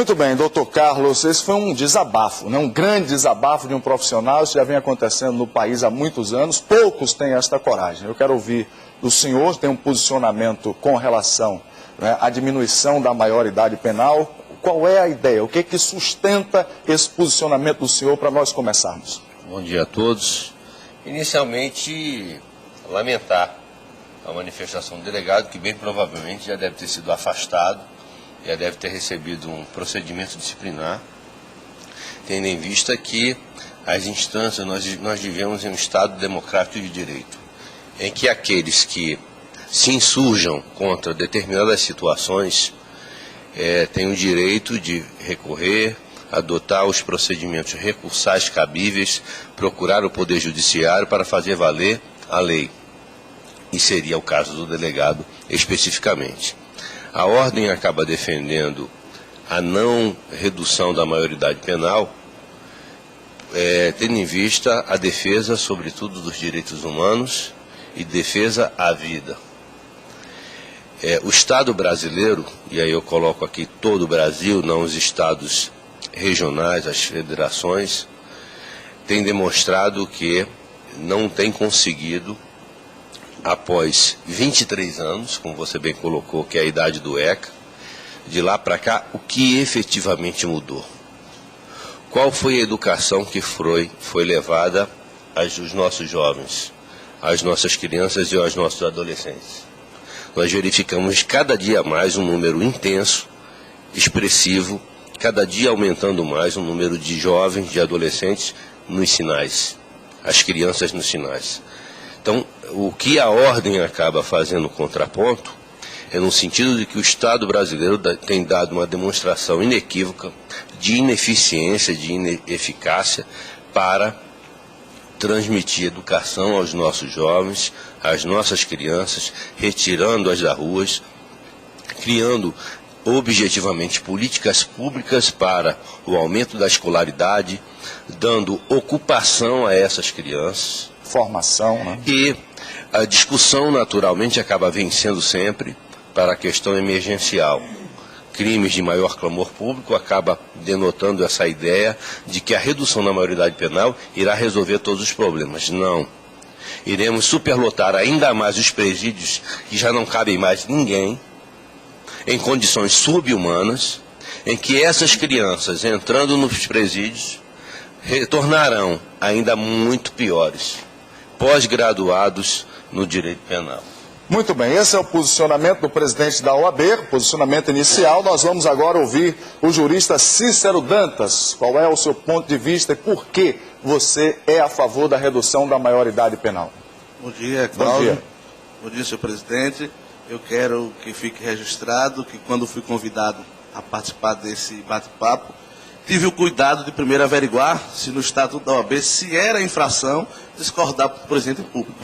Muito bem, doutor Carlos, esse foi um desabafo, né? Um grande desabafo de um profissional. Isso já vem acontecendo no país há muitos anos, poucos têm esta coragem. Eu quero ouvir do senhor, tem um posicionamento com relação, né, à diminuição da maioridade penal. Qual é a ideia? O que é que sustenta esse posicionamento do senhor para nós começarmos? Bom dia a todos. Inicialmente, lamentar a manifestação do delegado, que bem provavelmente já deve ter sido afastado, já deve ter recebido um procedimento disciplinar, tendo em vista que as instâncias, nós vivemos em um Estado democrático de direito, em que aqueles que se insurjam contra determinadas situações têm o direito de recorrer, adotar os procedimentos recursais cabíveis, procurar o Poder Judiciário para fazer valer a lei. E seria o caso do delegado especificamente. A ordem acaba defendendo a não redução da maioridade penal, tendo em vista a defesa, sobretudo, dos direitos humanos e defesa à vida. O Estado brasileiro, e aí eu coloco aqui todo o Brasil, não os estados regionais, as federações, tem demonstrado que não tem conseguido, após 23 anos, como você bem colocou, que é a idade do ECA, de lá para cá, o que efetivamente mudou? Qual foi a educação que foi levada aos nossos jovens, às nossas crianças e aos nossos adolescentes? Nós verificamos cada dia mais um número intenso, expressivo, cada dia aumentando mais o número de jovens, de adolescentes nos sinais, as crianças nos sinais. Então, o que a ordem acaba fazendo contraponto é no sentido de que o Estado brasileiro tem dado uma demonstração inequívoca de ineficiência, de ineficácia para transmitir educação aos nossos jovens, às nossas crianças, retirando-as das ruas, criando objetivamente políticas públicas para o aumento da escolaridade, dando ocupação a essas crianças. Formação, né? E a discussão naturalmente acaba vencendo sempre para a questão emergencial. Crimes de maior clamor público acaba denotando essa ideia de que a redução da maioridade penal irá resolver todos os problemas. Não. Iremos superlotar ainda mais os presídios, que já não cabem mais ninguém, em condições subhumanas, em que essas crianças, entrando nos presídios, retornarão ainda muito piores, pós-graduados no direito penal. Muito bem, esse é o posicionamento do presidente da OAB, posicionamento inicial. Nós vamos agora ouvir o jurista Cícero Dantas. Qual é o seu ponto de vista e por que você é a favor da redução da maioridade penal? Bom dia, Cláudio. Bom dia. Bom dia, senhor presidente. Eu quero que fique registrado que quando fui convidado a participar desse bate-papo, tive o cuidado de primeiro averiguar se no Estatuto da OAB se era infração discordar do presidente público.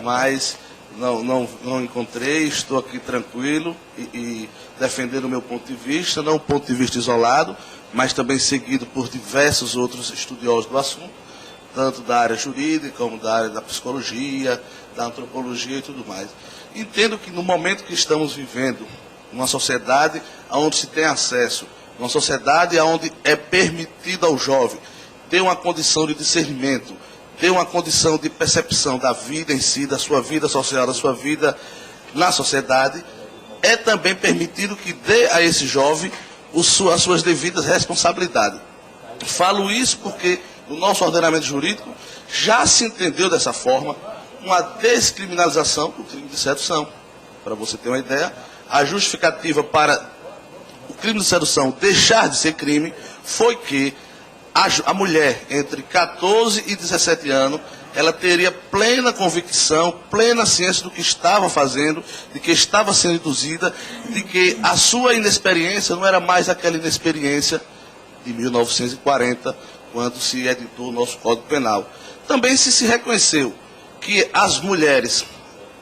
Mas não encontrei, estou aqui tranquilo e defendendo o meu ponto de vista, não um ponto de vista isolado, mas também seguido por diversos outros estudiosos do assunto, tanto da área jurídica como da área da psicologia, da antropologia e tudo mais. Entendo que no momento que estamos vivendo, uma sociedade onde se tem acesso, uma sociedade onde é permitido ao jovem ter uma condição de discernimento, ter uma condição de percepção da vida em si, da sua vida social, da sua vida na sociedade, é também permitido que dê a esse jovem as suas devidas responsabilidades. Falo isso porque no nosso ordenamento jurídico já se entendeu dessa forma uma descriminalização do crime de sedução. Para você ter uma ideia, a justificativa para o crime de sedução deixar de ser crime foi que a mulher entre 14 e 17 anos, ela teria plena convicção, plena ciência do que estava fazendo, de que estava sendo induzida, de que a sua inexperiência não era mais aquela inexperiência de 1940, quando se editou o nosso Código Penal. Também se reconheceu que as mulheres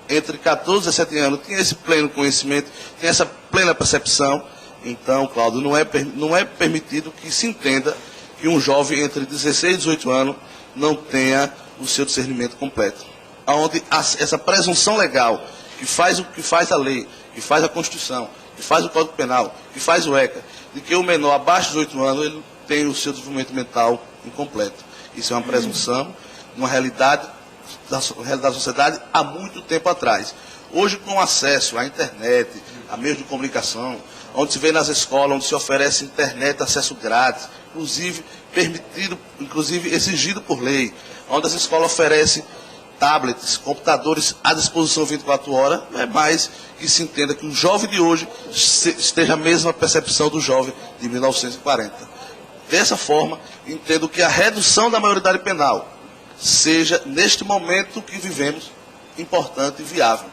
entre 14 e 17 anos tinham esse pleno conhecimento, tinham essa plena percepção. Então, Cláudio, não é permitido que se entenda que um jovem entre 16 e 18 anos não tenha o seu discernimento completo. Onde essa presunção legal que faz a lei, que faz a Constituição, que faz o Código Penal, que faz o ECA, de que o menor abaixo dos 8 anos ele tem o seu desenvolvimento mental incompleto. Isso é uma presunção, uma realidade da sociedade há muito tempo atrás. Hoje, com acesso à internet, a meios de comunicação, onde se vê nas escolas, onde se oferece internet, acesso grátis, inclusive permitido, inclusive exigido por lei, onde as escolas oferecem tablets, computadores à disposição 24 horas, não é mais que se entenda que o jovem de hoje esteja a mesma percepção do jovem de 1940. Dessa forma, entendo que a redução da maioridade penal seja, neste momento que vivemos, importante e viável.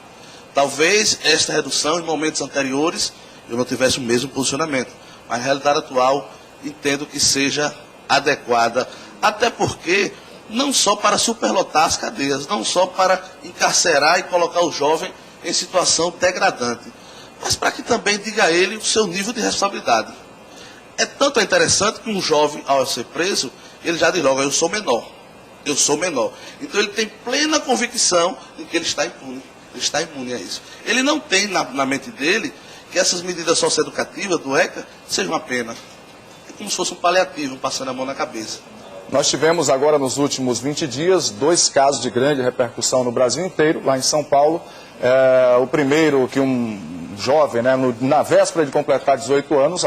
Talvez esta redução, em momentos anteriores, eu não tivesse o mesmo posicionamento, mas na realidade atual, entendo que seja adequada, até porque, não só para superlotar as cadeias, não só para encarcerar e colocar o jovem em situação degradante, mas para que também diga a ele o seu nível de responsabilidade. É tanto interessante que um jovem, ao ser preso, ele já diz logo, eu sou menor. Então ele tem plena convicção de que ele está impune. Ele está imune a isso. Ele não tem na mente dele que essas medidas socioeducativas do ECA sejam uma pena. É como se fosse um paliativo, passando a mão na cabeça. Nós tivemos agora nos últimos 20 dias 2 casos de grande repercussão no Brasil inteiro, lá em São Paulo. O primeiro que um jovem, na véspera de completar 18 anos,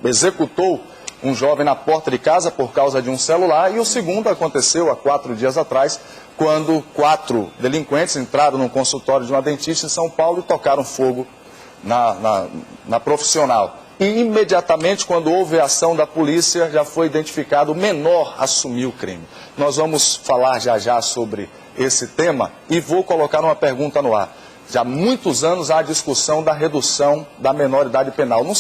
executou um jovem na porta de casa por causa de um celular, e o segundo aconteceu há 4 dias atrás, quando 4 delinquentes entraram num consultório de uma dentista em São Paulo e tocaram fogo na profissional. E imediatamente, quando houve a ação da polícia, já foi identificado, o menor assumiu o crime. Nós vamos falar já sobre esse tema e vou colocar uma pergunta no ar. Já há muitos anos há a discussão da redução da menoridade penal. Não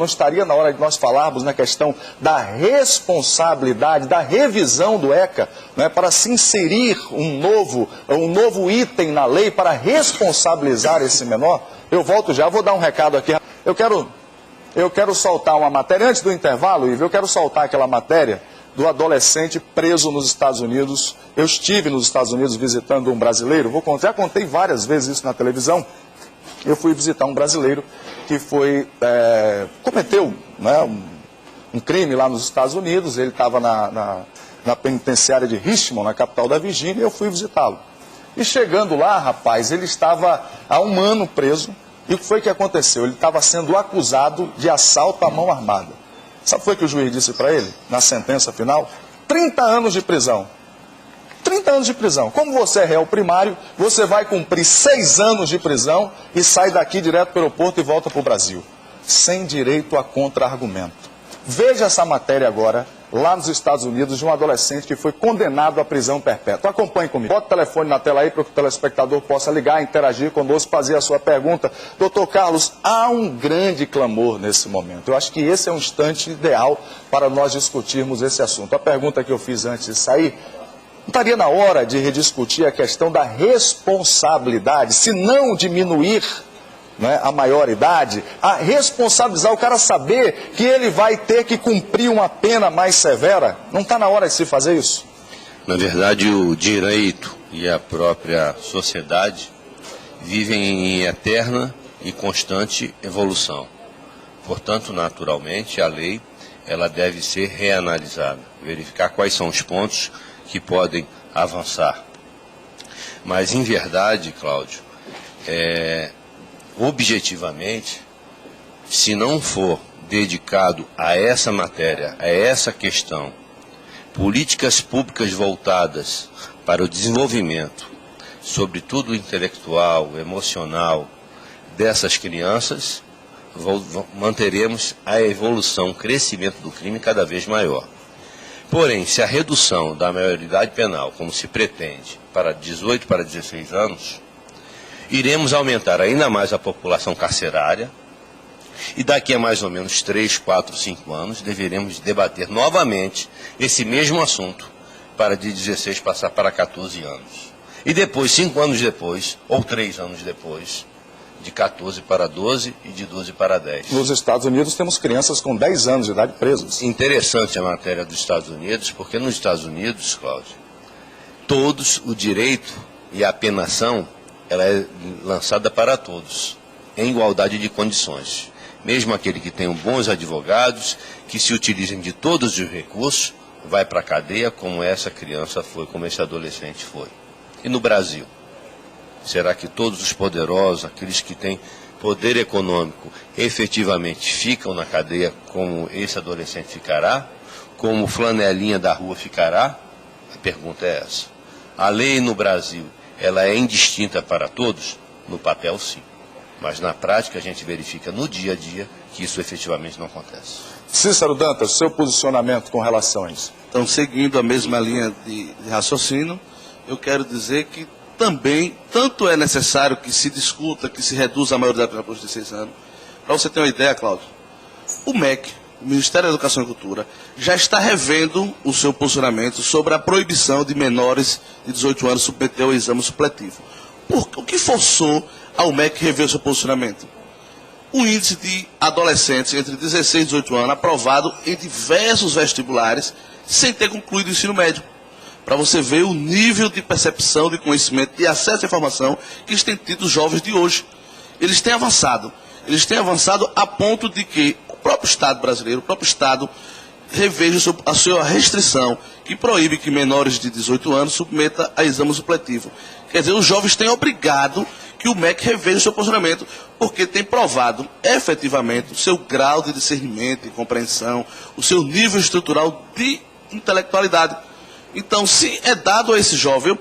estaria na hora de nós falarmos na questão da responsabilidade, da revisão do ECA, para se inserir um novo item na lei para responsabilizar esse menor? Eu volto já, vou dar um recado aqui. Eu quero soltar uma matéria, antes do intervalo, Ivo, eu quero soltar aquela matéria do adolescente preso nos Estados Unidos. Eu estive nos Estados Unidos visitando um brasileiro, já contei várias vezes isso na televisão. Eu fui visitar um brasileiro que cometeu um crime lá nos Estados Unidos. Ele estava na penitenciária de Richmond, na capital da Virgínia, e eu fui visitá-lo. E chegando lá, rapaz, ele estava há 1 ano preso. E o que foi que aconteceu? Ele estava sendo acusado de assalto à mão armada. Sabe o que foi que o juiz disse para ele, na sentença final? 30 anos de prisão. 30 anos de prisão. Como você é réu primário, você vai cumprir 6 anos de prisão e sai daqui direto para o aeroporto e volta para o Brasil. Sem direito a contra-argumento. Veja essa matéria agora, lá nos Estados Unidos, de um adolescente que foi condenado à prisão perpétua. Acompanhe comigo. Bota o telefone na tela aí para que o telespectador possa ligar, interagir conosco, fazer a sua pergunta. Doutor Carlos, há um grande clamor nesse momento. Eu acho que esse é um instante ideal para nós discutirmos esse assunto. A pergunta que eu fiz antes de sair, não estaria na hora de rediscutir a questão da responsabilidade, se não diminuir a maioridade, a responsabilizar o cara, saber que ele vai ter que cumprir uma pena mais severa? Não está na hora de se fazer isso? Na verdade, o direito e a própria sociedade vivem em eterna e constante evolução. Portanto, naturalmente, a lei ela deve ser reanalisada, verificar quais são os pontos que podem avançar. Mas, em verdade, Cláudio, objetivamente, se não for dedicado a essa matéria, a essa questão, políticas públicas voltadas para o desenvolvimento, sobretudo intelectual, emocional, dessas crianças, manteremos a evolução, o crescimento do crime cada vez maior. Porém, se a redução da maioridade penal, como se pretende, para 18 para 16 anos, iremos aumentar ainda mais a população carcerária e daqui a mais ou menos 3, 4, 5 anos deveremos debater novamente esse mesmo assunto para de 16 passar para 14 anos. E depois, 5 anos depois, ou 3 anos depois, de 14 para 12 e de 12 para 10. Nos Estados Unidos temos crianças com 10 anos de idade presas. Interessante a matéria dos Estados Unidos, porque nos Estados Unidos, Cláudio, todos o direito e a penação ela é lançada para todos. em igualdade de condições. Mesmo aquele que tem bons advogados, que se utilizem de todos os recursos, vai para a cadeia como essa criança foi, como esse adolescente foi. E no Brasil? Será que todos os poderosos, aqueles que têm poder econômico, efetivamente ficam na cadeia como esse adolescente ficará? Como o flanelinha da rua ficará? A pergunta é essa. A lei no Brasil, ela é indistinta para todos? No papel, sim. Mas na prática a gente verifica no dia a dia que isso efetivamente não acontece. Cícero Dantas, seu posicionamento com relação a isso? Então, seguindo a mesma linha de raciocínio, eu quero dizer que também, tanto é necessário que se discuta, que se reduza a maioridade penal para os 16 anos. Para você ter uma ideia, Cláudio, o MEC, o Ministério da Educação e Cultura, já está revendo o seu posicionamento sobre a proibição de menores de 18 anos submeter ao exame supletivo. O que forçou ao MEC rever o seu posicionamento? O índice de adolescentes entre 16 e 18 anos aprovado em diversos vestibulares sem ter concluído o ensino médio. Para você ver o nível de percepção, de conhecimento, de acesso à informação que têm tido os jovens de hoje. Eles têm avançado a ponto de que o próprio Estado brasileiro, o próprio Estado, reveja a sua restrição, que proíbe que menores de 18 anos submeta a exame supletivo. Quer dizer, os jovens têm obrigado que o MEC reveja o seu posicionamento, porque tem provado efetivamente o seu grau de discernimento e compreensão, o seu nível estrutural de intelectualidade. Então, se é dado a esse jovem, eu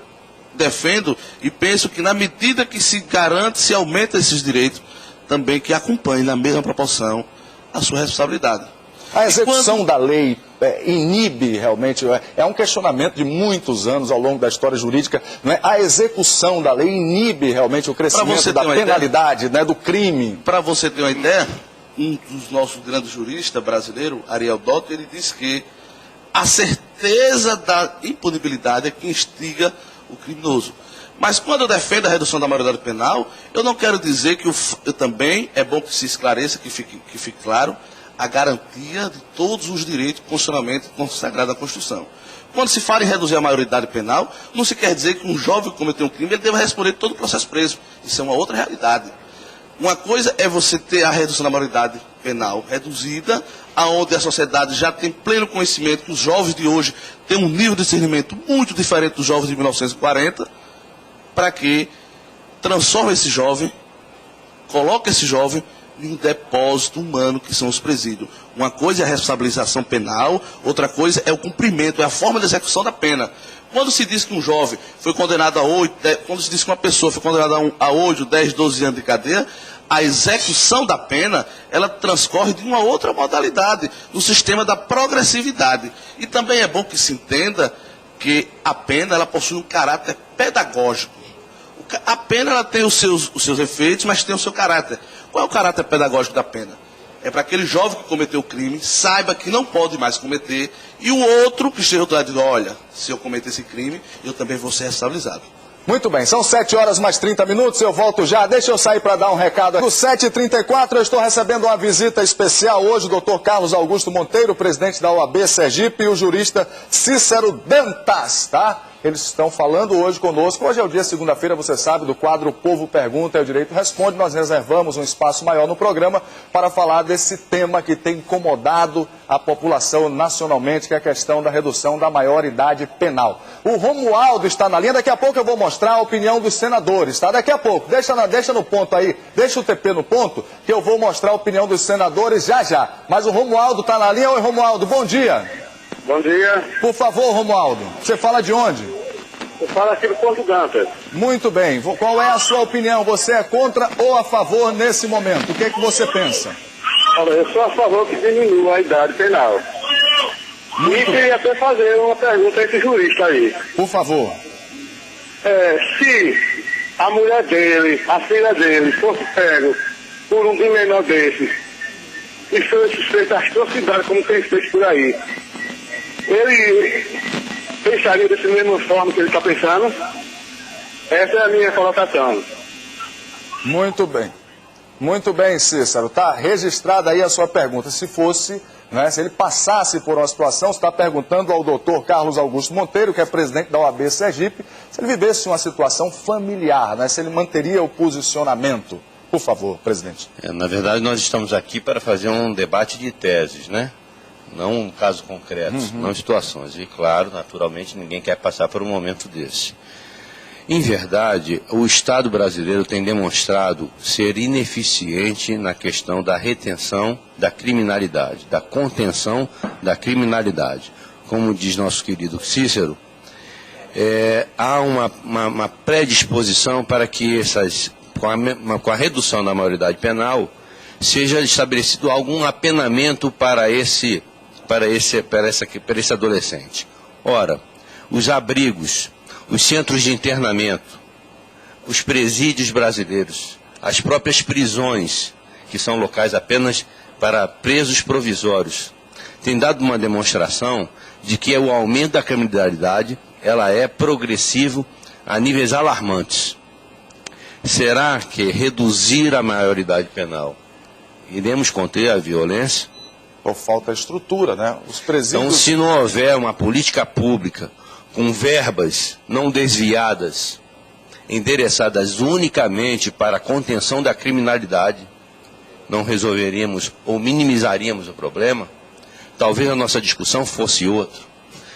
defendo e penso que na medida que se garante, se aumenta esses direitos, também que acompanhe na mesma proporção a sua responsabilidade. A execução da lei inibe realmente, é um questionamento de muitos anos ao longo da história jurídica, não é? A execução da lei inibe realmente o crescimento da penalidade, né, do crime. Para você ter uma ideia, um dos nossos grandes juristas brasileiros, Ariel Dotto, ele diz que a certeza da impunibilidade é que instiga o criminoso. Mas quando eu defendo a redução da maioridade penal, eu não quero dizer que eu também, é bom que se esclareça, que fique claro, a garantia de todos os direitos constitucionalmente consagrados na Constituição. Quando se fala em reduzir a maioridade penal, não se quer dizer que um jovem que cometeu um crime, ele deva responder todo o processo preso. Isso é uma outra realidade. Uma coisa é você ter a redução da maioridade penal reduzida, aonde a sociedade já tem pleno conhecimento que os jovens de hoje têm um nível de discernimento muito diferente dos jovens de 1940, para que transforme esse jovem, coloque esse jovem em um depósito humano que são os presídios. Uma coisa é a responsabilização penal, outra coisa é o cumprimento, é a forma de execução da pena. Quando se diz que um jovem foi condenado a 8, quando se diz que uma pessoa foi condenada a 8, 10, 12 anos de cadeia, a execução da pena, ela transcorre de uma outra modalidade, no sistema da progressividade. E também é bom que se entenda que a pena, ela possui um caráter pedagógico. A pena, ela tem os seus efeitos, mas tem o seu caráter. Qual é o caráter pedagógico da pena? É para aquele jovem que cometeu o crime, saiba que não pode mais cometer, e o outro que esteja do lado diz, olha, se eu cometer esse crime, eu também vou ser responsabilizado. Muito bem, são 7 horas mais 30 minutos, eu volto já. Deixa eu sair para dar um recado aqui. No 7h34 eu estou recebendo uma visita especial hoje, o doutor Carlos Augusto Monteiro, presidente da OAB Sergipe, e o jurista Cícero Dantas, tá? Eles estão falando hoje conosco. Hoje é o dia, segunda-feira, você sabe, do quadro O Povo Pergunta e o Direito Responde. Nós reservamos um espaço maior no programa para falar desse tema que tem incomodado a população nacionalmente, que é a questão da redução da maioridade penal. O Romualdo está na linha. Daqui a pouco eu vou mostrar a opinião dos senadores, tá? Daqui a pouco. Deixa no ponto aí, deixa o TP no ponto, que eu vou mostrar a opinião dos senadores já já. Mas o Romualdo está na linha. Oi, Romualdo, bom dia. Bom dia. Por favor, Romualdo, você fala de onde? Eu falo aqui do Porto Dantas. Muito bem. Qual é a sua opinião? Você é contra ou a favor nesse momento? O que é que você pensa? Olha, eu sou a favor que diminua a idade penal. E queria até fazer uma pergunta a esse jurista aí. Por favor. Se a mulher dele, a filha dele, fosse pego por um de menor desses, e fosse feita atrocidade como tem feito por aí, ele pensaria dessa mesma forma que ele está pensando? Essa é a minha colocação. Muito bem. Muito bem, Cícero. Está registrada aí a sua pergunta. Se fosse, né, se ele passasse por uma situação, você está perguntando ao doutor Carlos Augusto Monteiro, que é presidente da OAB Sergipe, se ele vivesse uma situação familiar, né, se ele manteria o posicionamento. Por favor, presidente. Na verdade, nós estamos aqui para fazer um debate de teses, né? Não um caso concreto, não situações. E, claro, naturalmente, ninguém quer passar por um momento desse. Em verdade, o Estado brasileiro tem demonstrado ser ineficiente na questão da retenção da criminalidade, da contenção da criminalidade. Como diz nosso querido Cícero, há uma predisposição para que com a redução da maioridade penal seja estabelecido algum apenamento para esse adolescente. Ora, os abrigos, os centros de internamento, os presídios brasileiros, as próprias prisões, que são locais apenas para presos provisórios, têm dado uma demonstração de que o aumento da criminalidade ela é progressivo a níveis alarmantes. Será que reduzir a maioridade penal iremos conter a violência? Por falta de estrutura, né? Os presídios... Então, se não houver uma política pública com verbas não desviadas, endereçadas unicamente para a contenção da criminalidade, não resolveríamos ou minimizaríamos o problema? Talvez a nossa discussão fosse outra.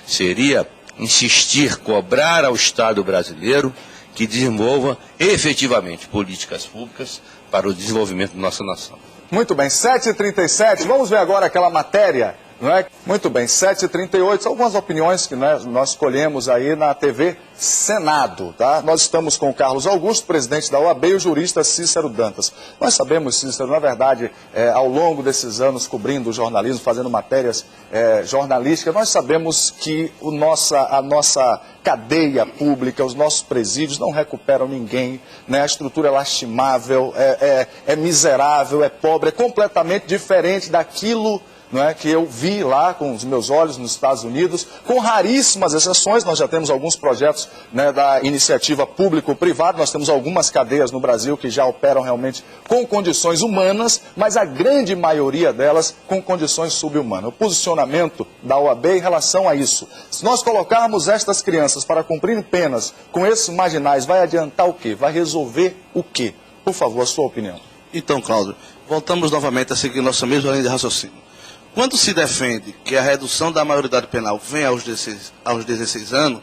Seria insistir, cobrar ao Estado brasileiro que desenvolva efetivamente políticas públicas para o desenvolvimento da nossa nação. Muito bem, 7h37, vamos ver agora aquela matéria, não é? Muito bem, 7h38, algumas opiniões que nós escolhemos aí na TV Senado, tá? Nós estamos com o Carlos Augusto, presidente da OAB, e o jurista Cícero Dantas. Nós sabemos, Cícero, na verdade, ao longo desses anos cobrindo o jornalismo, fazendo matérias jornalísticas, nós sabemos que a nossa cadeia pública, os nossos presídios não recuperam ninguém, né? A estrutura é lastimável, é miserável, é pobre, é completamente diferente daquilo, não é, que eu vi lá com os meus olhos nos Estados Unidos, com raríssimas exceções. Nós já temos alguns projetos, né, da iniciativa público-privada, nós temos algumas cadeias no Brasil que já operam realmente com condições humanas, mas a grande maioria delas com condições sub-humanas. O posicionamento da OAB em relação a isso: se nós colocarmos estas crianças para cumprirem penas com esses marginais, vai adiantar o quê? Vai resolver o quê? Por favor, a sua opinião. Então, Cláudio, voltamos novamente a seguir nossa mesma linha de raciocínio. Quando se defende que a redução da maioridade penal venha aos 16 anos,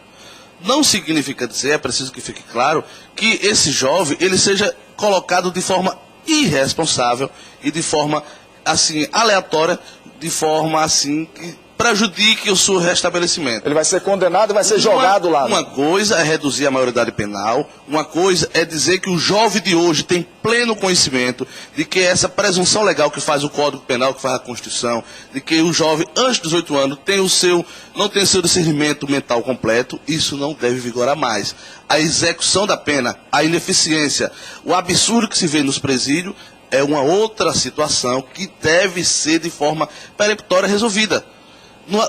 não significa dizer, é preciso que fique claro, que esse jovem ele seja colocado de forma irresponsável e de forma assim aleatória, de forma assim que prejudique o seu restabelecimento. Ele vai ser condenado e vai ser jogado lá. Uma coisa é reduzir a maioridade penal, uma coisa é dizer que o jovem de hoje tem pleno conhecimento de que essa presunção legal que faz o Código Penal, que faz a Constituição, de que o jovem antes dos 18 anos não tem o seu discernimento mental completo, isso não deve vigorar mais. A execução da pena, a ineficiência, o absurdo que se vê nos presídios é uma outra situação que deve ser de forma peremptória resolvida.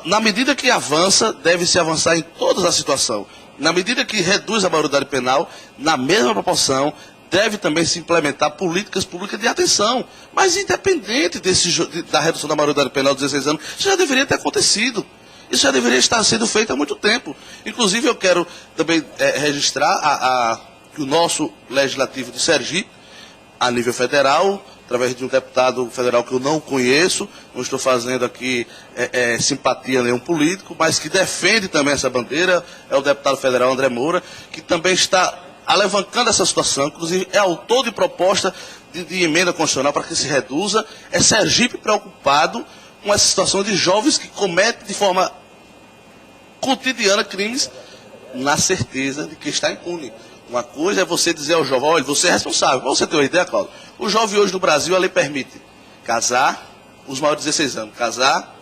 Na medida que avança, deve-se avançar em todas as situações. Na medida que reduz a maioridade penal, na mesma proporção, deve também se implementar políticas públicas de atenção. Mas independente da redução da maioridade penal de 16 anos, isso já deveria ter acontecido. Isso já deveria estar sendo feito há muito tempo. Inclusive, eu quero também registrar que o nosso Legislativo de Sergipe, a nível federal, através de um deputado federal que eu não conheço, não estou fazendo aqui simpatia a nenhum político, mas que defende também essa bandeira, é o deputado federal André Moura, que também está alavancando essa situação, inclusive é autor de proposta de emenda constitucional para que se reduza. É Sergipe preocupado com essa situação de jovens que cometem de forma cotidiana crimes na certeza de que está impune. Uma coisa é você dizer ao jovem, olha, você é responsável. Para você ter uma ideia, Cláudio, o jovem hoje no Brasil, a lei permite casar, os maiores de 16 anos, casar,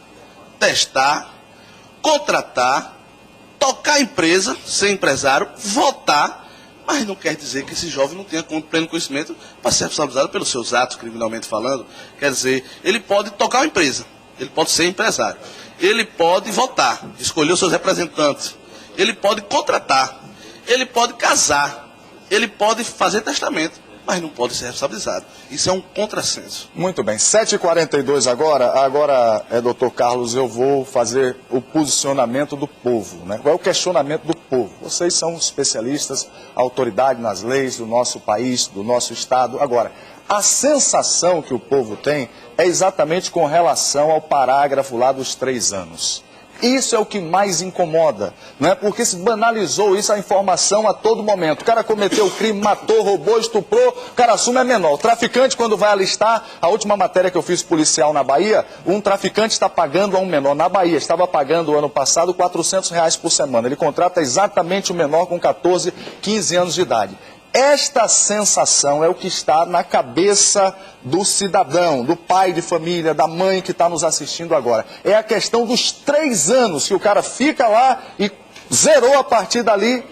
testar, contratar, tocar empresa, ser empresário, votar, mas não quer dizer que esse jovem não tenha pleno conhecimento para ser responsabilizado pelos seus atos, criminalmente falando. Quer dizer, ele pode tocar uma empresa, ele pode ser empresário, ele pode votar, escolher os seus representantes, ele pode contratar, ele pode casar, ele pode fazer testamento, mas não pode ser responsabilizado. Isso é um contrassenso. Muito bem, 7h42 agora. Agora, doutor Carlos, eu vou fazer o posicionamento do povo, né? Qual é o questionamento do povo? Vocês são especialistas, autoridade nas leis do nosso país, do nosso estado. Agora, A sensação que o povo tem é exatamente com relação ao parágrafo lá dos 3 anos. Isso é o que mais incomoda, não é? Porque se banalizou isso, a informação a todo momento. O cara cometeu o crime, matou, roubou, estuprou, o cara assume é menor. O traficante, quando vai alistar, a última matéria que eu fiz policial na Bahia, um traficante está pagando a um menor. Na Bahia, estava pagando ano passado R$400 por semana. Ele contrata exatamente o menor com 14, 15 anos de idade. Esta sensação é o que está na cabeça do cidadão, do pai de família, da mãe que está nos assistindo agora. É a questão dos 3 anos que o cara fica lá e zerou a partir dali,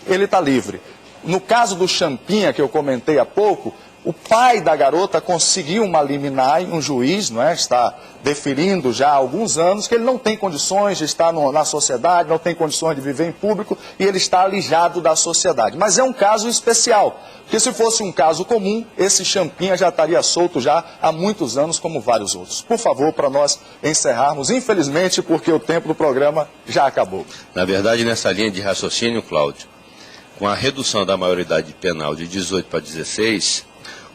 ele está livre. No caso do Champinha, que eu comentei há pouco, o pai da garota conseguiu uma liminar em um juiz, não é? Está deferindo já há alguns anos que ele não tem condições de estar na sociedade, não tem condições de viver em público e ele está alijado da sociedade. Mas é um caso especial, porque se fosse um caso comum, esse Champinha já estaria solto já há muitos anos, como vários outros. Por favor, para nós encerrarmos, infelizmente, porque o tempo do programa já acabou. Na verdade, nessa linha de raciocínio, Cláudio, com a redução da maioridade penal de 18 para 16...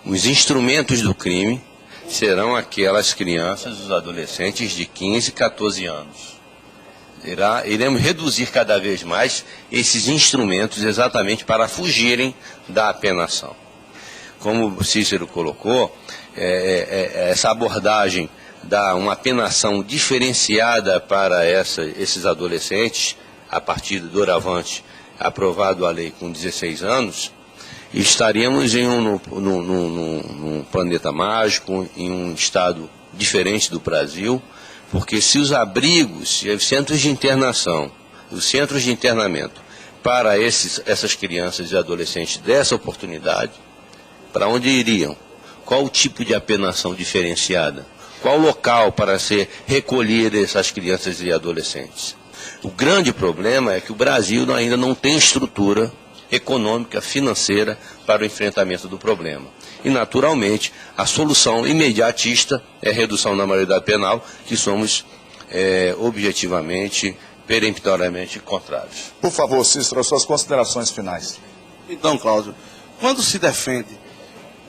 os instrumentos do crime serão aquelas crianças, os adolescentes de 15, 14 anos. Iremos reduzir cada vez mais esses instrumentos exatamente para fugirem da apenação. Como o Cícero colocou, essa abordagem dá uma apenação diferenciada para esses adolescentes, a partir do doravante aprovado a lei com 16 anos, e estaríamos num planeta mágico, em um estado diferente do Brasil, porque se os abrigos e os centros de internação, os centros de internamento para essas crianças e adolescentes dessa oportunidade, para onde iriam? Qual o tipo de apenação diferenciada? Qual o local para se recolher essas crianças e adolescentes? O grande problema é que o Brasil ainda não tem estrutura econômica, financeira, para o enfrentamento do problema. E, naturalmente, a solução imediatista é a redução da maioridade penal, que somos objetivamente, peremptoriamente contrários. Por favor, Cícero, as suas considerações finais. Então, Cláudio, quando se defende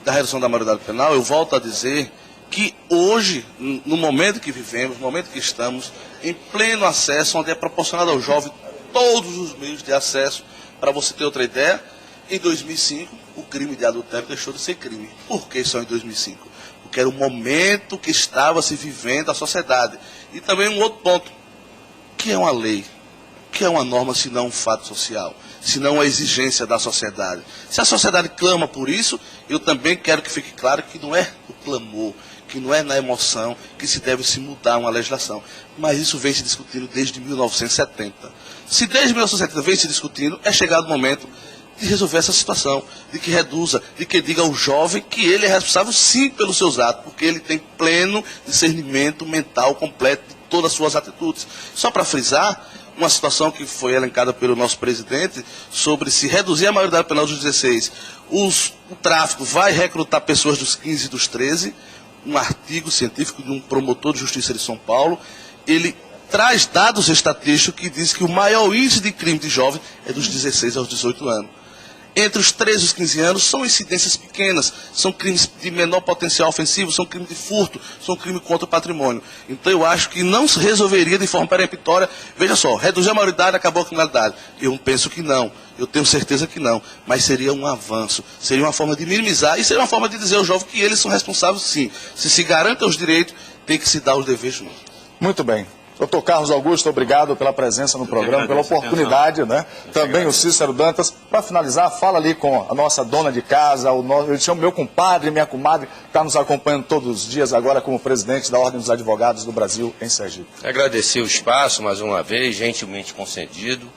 da redução da maioridade penal, eu volto a dizer que hoje, no momento que vivemos, no momento que estamos, em pleno acesso, onde é proporcionado ao jovem todos os meios de acesso. Para você ter outra ideia, em 2005, o crime de adultério deixou de ser crime. Por que só em 2005? Porque era o momento que estava se vivendo a sociedade. E também um outro ponto, que é uma lei, que é uma norma, se não um fato social, se não uma exigência da sociedade. Se a sociedade clama por isso, eu também quero que fique claro que não é o clamor, que não é na emoção que se deve se mudar uma legislação. Mas isso vem se discutindo desde 1970. Se desde 1970 vem se discutindo, é chegado o momento de resolver essa situação, de que reduza, de que diga ao jovem que ele é responsável sim pelos seus atos, porque ele tem pleno discernimento mental completo de todas as suas atitudes. Só para frisar, uma situação que foi elencada pelo nosso presidente, sobre se reduzir a maioridade penal dos 16, o tráfico vai recrutar pessoas dos 15 e dos 13, um artigo científico de um promotor de justiça de São Paulo, ele traz dados estatísticos que diz que o maior índice de crime de jovens é dos 16 aos 18 anos. Entre os 13 e os 15 anos são incidências pequenas, são crimes de menor potencial ofensivo, são crimes de furto, são crimes contra o patrimônio. Então eu acho que não se resolveria de forma peremptória, veja só, reduzir a maioridade, acabou a criminalidade. Eu penso que não, eu tenho certeza que não, mas seria um avanço, seria uma forma de minimizar e seria uma forma de dizer ao jovem que eles são responsáveis sim. Se garantem os direitos, tem que se dar os deveres juntos. Muito bem. Doutor Carlos Augusto, obrigado pela presença no programa, pela oportunidade, né? Também o Cícero Dantas. Para finalizar, fala ali com a nossa dona de casa, eu chamo meu compadre, minha comadre, que está nos acompanhando todos os dias agora como presidente da Ordem dos Advogados do Brasil em Sergipe. Agradecer o espaço mais uma vez, gentilmente concedido,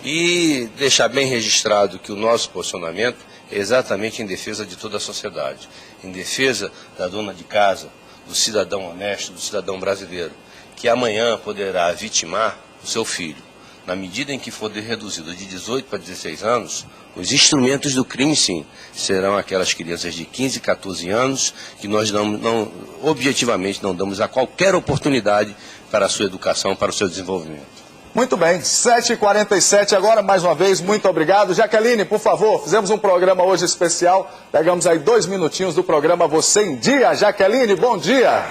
e deixar bem registrado que o nosso posicionamento é exatamente em defesa de toda a sociedade, em defesa da dona de casa, do cidadão honesto, do cidadão brasileiro, que amanhã poderá vitimar o seu filho. Na medida em que for reduzido de 18 para 16 anos, os instrumentos do crime, sim, serão aquelas crianças de 15, 14 anos que nós objetivamente não damos a qualquer oportunidade para a sua educação, para o seu desenvolvimento. Muito bem, 7h47 agora, mais uma vez, muito obrigado. Jaqueline, por favor, fizemos um programa hoje especial, pegamos aí 2 minutinhos do programa Você em Dia. Jaqueline, bom dia.